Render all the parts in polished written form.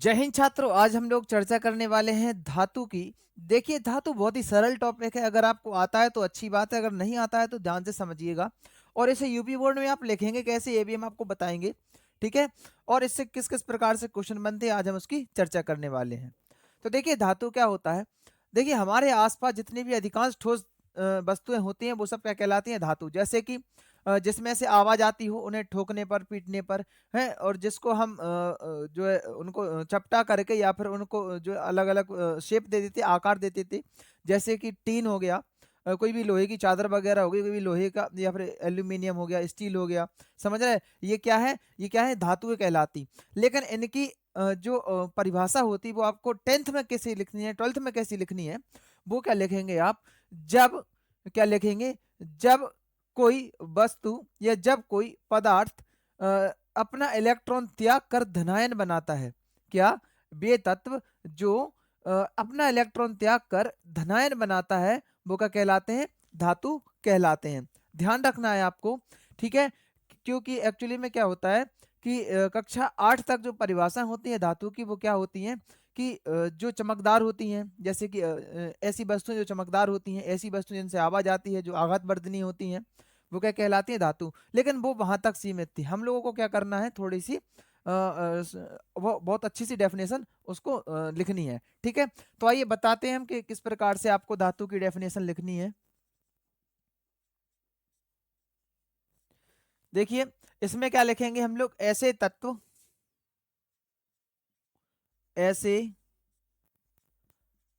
जय हिंद छात्रों। आज हम लोग चर्चा करने वाले हैं धातु की। देखिए, धातु बहुत ही सरल टॉपिक है। अगर आपको आता है तो अच्छी बात है, अगर नहीं आता है तो ध्यान से समझिएगा। और इसे यूपी बोर्ड में आप लिखेंगे कैसे, ये भी हम आपको बताएंगे। ठीक है। और इससे किस किस प्रकार से क्वेश्चन बनते हैं, आज हम उसकी चर्चा करने वाले हैं। तो देखिए, धातु क्या होता है। देखिए, हमारे आसपास जितनी भी अधिकांश ठोस वस्तुएं होती हैं वो सब क्या कहलाती हैं, धातु। जैसे कि जिसमें से आवाज आती हो उन्हें ठोकने पर, पीटने पर है, और जिसको हम जो है उनको चपटा करके या फिर उनको जो अलग अलग शेप दे देते, आकार दे देते। जैसे कि टीन हो गया, कोई भी लोहे की चादर वगैरह हो गई, कोई भी लोहे का या फिर एल्यूमिनियम हो गया, स्टील हो गया। समझ रहे हैं? ये क्या है, धातुएं कहलाती। लेकिन इनकी जो परिभाषा होती है वो आपको 10th में कैसे लिखनी है, 12th में कैसी लिखनी है, वो क्या लिखेंगे आप। जब क्या लिखेंगे, जब कोई वस्तु या जब कोई पदार्थ अपना इलेक्ट्रॉन त्याग कर धनायन बनाता है। क्या? वे तत्व जो अपना इलेक्ट्रॉन त्याग कर धनायन बनाता है वो क्या कहलाते हैं, धातु कहलाते हैं। ध्यान रखना है आपको। ठीक है। क्योंकि एक्चुअली में क्या होता है कि कक्षा 8 तक जो परिभाषा होती है धातु की वो क्या होती है कि जो चमकदार होती हैं, जैसे कि ऐसी वस्तुएं जो चमकदार होती हैं, ऐसी वस्तुएं जिनसे आवाज आती है, जो आघात वर्धनीय होती हैं, वो क्या कहलाती है, धातु। लेकिन वो वहां तक सीमित थी। हम लोगों को क्या करना है, थोड़ी सी वो बहुत अच्छी सी डेफिनेशन उसको लिखनी है। ठीक है। तो आइए बताते हैं हम कि किस प्रकार से आपको धातु की डेफिनेशन लिखनी है। देखिए, इसमें क्या लिखेंगे हम लोग, ऐसे तत्व, ऐसे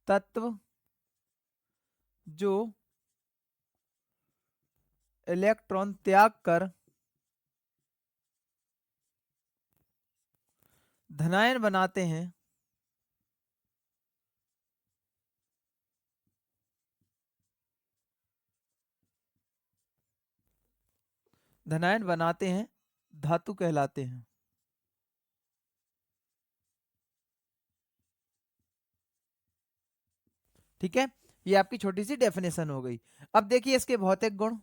तत्व जो इलेक्ट्रॉन त्याग कर धनायन बनाते हैं, धनायन बनाते हैं, धातु कहलाते हैं। ठीक है। ये आपकी छोटी सी डेफिनेशन हो गई। अब देखिए इसके भौतिक गुण।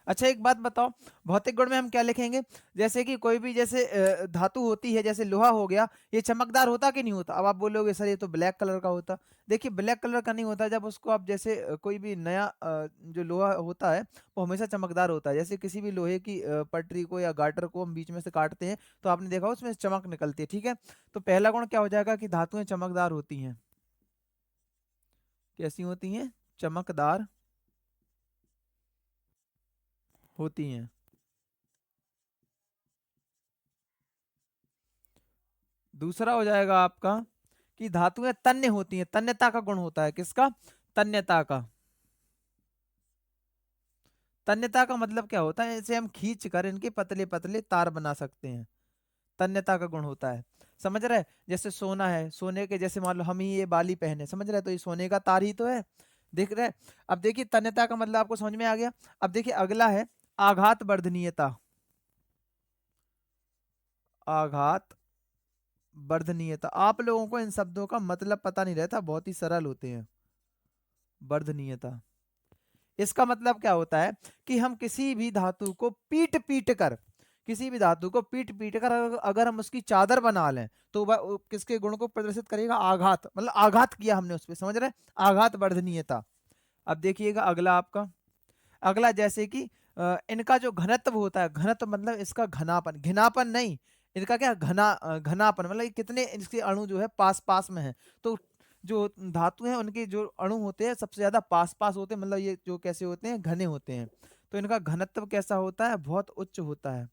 अच्छा, एक बात बताओ, भौतिक गुण में हम क्या लिखेंगे। जैसे कि कोई भी जैसे धातु होती है, जैसे लोहा हो गया, ये चमकदार होता कि नहीं होता। अब आप बोलोगे सर ये तो ब्लैक कलर का होता। देखिए, ब्लैक कलर का नहीं होता। जब उसको आप जैसे कोई भी नया जो लोहा होता है वो हमेशा चमकदार होता है। जैसे किसी भी लोहे की पटरी को या गाटर को हम बीच में से काटते हैं तो आपने देखा उसमें से चमक निकलती है। ठीक है। तो पहला गुण क्या हो जाएगा कि धातुएं चमकदार होती हैं। कैसी होती हैं? चमकदार होती हैं। दूसरा हो जाएगा आपका कि धातुएं तन्य होती हैं। तन्यता का गुण होता है, किसका? तन्यता का। तन्यता का मतलब क्या होता है, इसे हम खींच कर इनके पतले पतले तार बना सकते हैं। तन्यता का गुण होता है। समझ रहे? जैसे सोना है, सोने के जैसे मान लो हम ही ये बाली पहने, समझ रहे? तो ये सोने का तार ही तो है। देख रहे? अब देखिए, तन्यता का मतलब आपको समझ में आ गया। अब देखिए अगला है आघात वर्धनीयता। आघात वर्धनीयता। आप लोगों को इन शब्दों का मतलब पता नहीं रहता, बहुत ही सरल होते हैं। वर्धनीयता, इसका मतलब क्या होता है कि हम किसी भी धातु को पीट पीट कर, किसी भी धातु को पीट पीट कर अगर हम उसकी चादर बना लें तो वह किसके गुण को प्रदर्शित करेगा? आघात। मतलब आघात किया हमने उस पर, समझ रहे? आघात वर्धनीयता। अब देखिएगा अगला आपका, अगला जैसे कि इनका जो घनत्व होता है, घनत्व मतलब इसका घनापन, घिनापन नहीं, इनका क्या, घनापन मतलब ये कितने इसके अणु जो है पास पास में है। तो जो धातु है उनके जो अणु होते हैं सबसे ज्यादा पास पास होते हैं, मतलब ये जो कैसे होते हैं, घने होते हैं। तो इनका घनत्व कैसा होता है? बहुत उच्च होता है।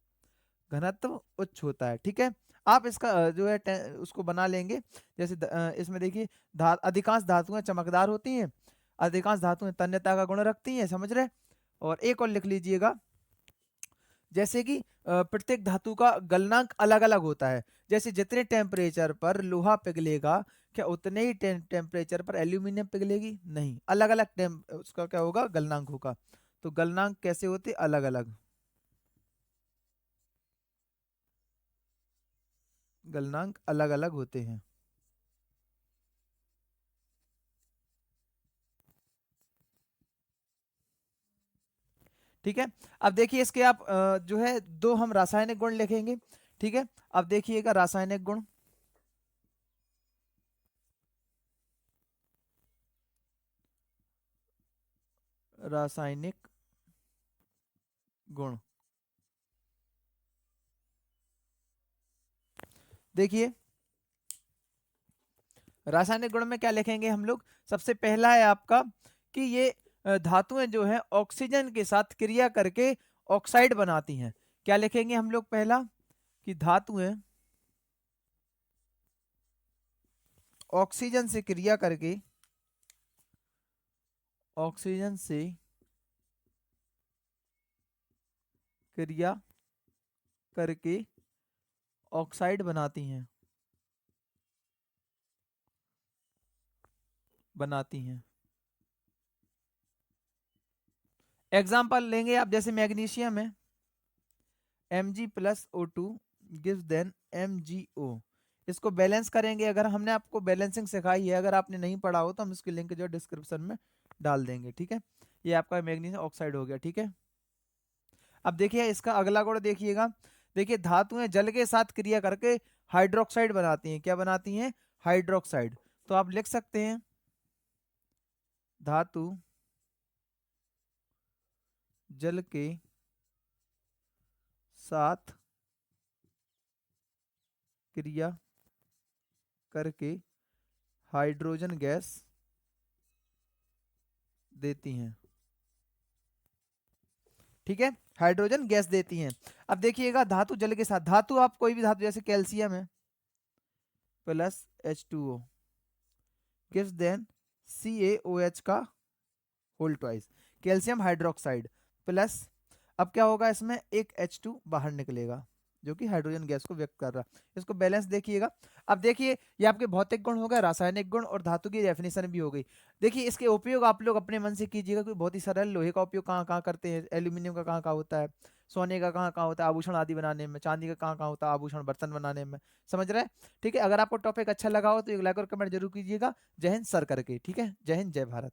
घनत्व उच्च होता है। ठीक है। आप इसका जो है उसको बना लेंगे। जैसे इसमें देखिए, अधिकांश धातुएं चमकदार होती हैं, अधिकांश धातुएं तन्यता का गुण रखती हैं। समझ रहे? और एक और लिख लीजिएगा, जैसे कि प्रत्येक धातु का गलनांक अलग अलग होता है। जैसे जितने टेम्परेचर पर लोहा पिघलेगा, क्या उतने ही टेम्परेचर पर एल्यूमिनियम पिघलेगी? नहीं, अलग अलग उसका क्या होगा, गलनांक होगा। तो गलनांक कैसे होते? अलग अलग। गलनांक अलग अलग होते हैं। ठीक है। अब देखिए इसके आप जो है दो हम रासायनिक गुण लिखेंगे। ठीक है, अब देखिएगा रासायनिक गुण, रासायनिक गुण, देखिए रासायनिक गुण में क्या लिखेंगे हम लोग, सबसे पहला है आपका कि ये धातुएं जो है ऑक्सीजन के साथ क्रिया करके ऑक्साइड बनाती हैं। क्या लिखेंगे हम लोग, पहला कि धातुएं ऑक्सीजन से क्रिया करके, ऑक्सीजन से क्रिया करके ऑक्साइड बनाती हैं, बनाती हैं। एग्जाम्पल लेंगे आप, जैसे मैग्नीशियम है, Mg+O2 गिव्स देन MgO। इसको बैलेंस करेंगे, अगर हमने आपको बैलेंसिंग सिखाई है, अगर आपने नहीं पढ़ा हो तो हम इसकी लिंक जो डिस्क्रिप्शन में डाल देंगे। ठीक है, ये आपका मैग्नीशियम ऑक्साइड हो गया। ठीक है, अब देखिए इसका अगला गुण देखिएगा, देखिए धातुएं जल के साथ क्रिया करके हाइड्रोक्साइड बनाती हैं। क्या बनाती हैं, हाइड्रोक्साइड। तो आप लिख सकते हैं धातु जल के साथ क्रिया करके हाइड्रोजन गैस देती हैं। ठीक है, हाइड्रोजन गैस देती हैं। अब देखिएगा धातु जल के साथ, धातु आप कोई भी धातु, जैसे कैल्शियम है plus H2O gives then CaOH का whole twice, calcium hydroxide plus, अब क्या होगा इसमें एक H2 बाहर निकलेगा जो कि हाइड्रोजन गैस को व्यक्त कर रहा है। इसको बैलेंस देखिएगा। अब देखिए ये आपके भौतिक गुण हो गए, रासायनिक गुण और धातु की डेफिनेशन भी हो गई। देखिए इसके उपयोग आप लोग अपने मन से कीजिएगा, कोई बहुत ही सरल, लोहे का उपयोग कहाँ कहाँ करते हैं, एल्यूमिनियम का कहाँ कहाँ होता है, सोने का कहाँ कहाँ होता है आभूषण आदि बनाने में, चांदी का कहाँ कहाँ होता है आभूषण बर्तन बनाने में। समझ रहे हैं? ठीक है, अगर आपको टॉपिक अच्छा लगा हो तो एक लाइक और कमेंट जरूर कीजिएगा। जय हिंद सर करके। ठीक है, जय हिंद, जय भारत।